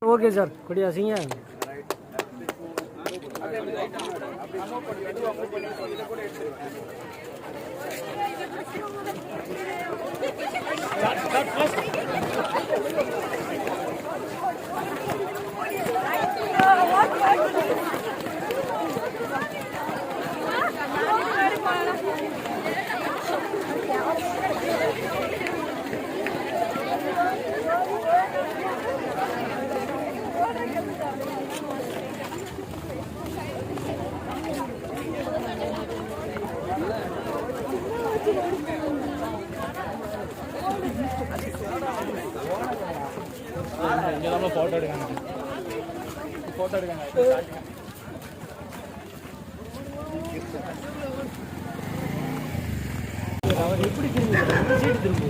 Okay sir, கொடியாசிங்க. Photo எப்படி திரும்பி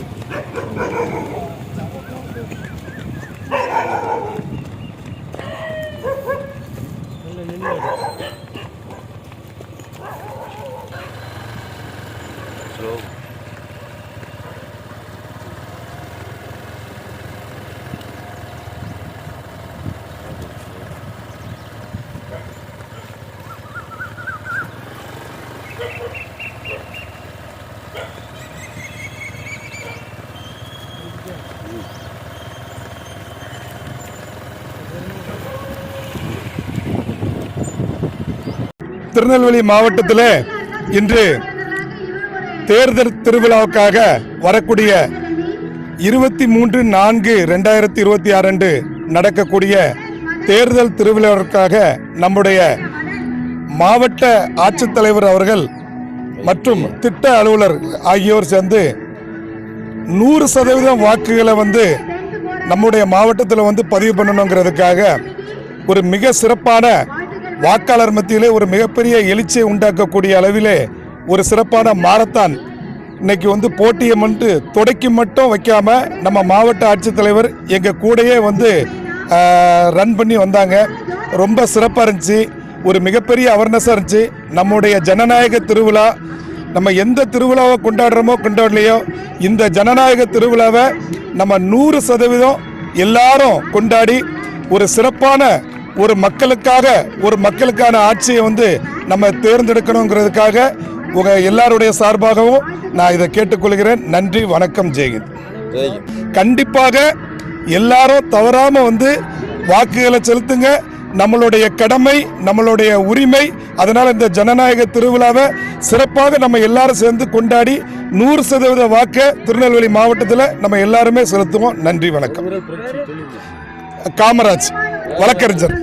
திருநெல்வேலி மாவட்டத்தில் இன்று தேர்தல் திருவிழாவுக்காக வரக்கூடிய 23/4/2026 அன்று நடக்கக்கூடிய தேர்தல் திருவிழாவிற்காக நம்முடைய மாவட்ட ஆட்சித்தலைவர் அவர்கள் மற்றும் திட்ட அலுவலர் ஆகியோர் சேர்ந்து 100% வாக்குகளை நம்முடைய மாவட்டத்தில் பதிவு பண்ணணுங்கிறதுக்காக ஒரு மிக சிறப்பான வாக்காளர் மத்தியிலே ஒரு மிகப்பெரிய எழுச்சியை உண்டாக்கக்கூடிய அளவிலே ஒரு சிறப்பான மாரத்தான் இன்னைக்கு போட்டியை தொடக்கி மட்டும் வைக்காம நம்ம மாவட்ட ஆட்சித்தலைவர் எங்கள் கூடயே ரன் பண்ணி வந்தாங்க. ரொம்ப சிறப்பாக இருந்துச்சு. ஒரு மிகப்பெரிய அவேர்னஸாக இருந்துச்சு. நம்முடைய ஜனநாயக திருவிழா, நம்ம எந்த திருவிழாவை கொண்டாடுறோமோ கொண்டாடலையோ இந்த ஜனநாயக திருவிழாவை நம்ம 100% எல்லாரும் கொண்டாடி ஒரு சிறப்பான ஒரு மக்களுக்கான ஆட்சியை நம்ம தேர்ந்தெடுக்கணுங்கிறதுக்காக உங்க எல்லாருடைய சார்பாகவும் நான் இதை கேட்டுக்கொள்கிறேன். நன்றி, வணக்கம், ஜெயஹிந்த். கண்டிப்பாக எல்லாரும் தவறாம வாக்குகளை செலுத்துங்க. நம்மளுடைய கடமை, நம்மளுடைய உரிமை. அதனால இந்த ஜனநாயக திருவிழாவை சிறப்பாக நம்ம எல்லாரும் சேர்ந்து கொண்டாடி 100% வாக்கு திருநெல்வேலி மாவட்டத்தில் நம்ம எல்லாருமே செலுத்துவோம். நன்றி, வணக்கம். காமராஜ் வழக்கறிஞர்.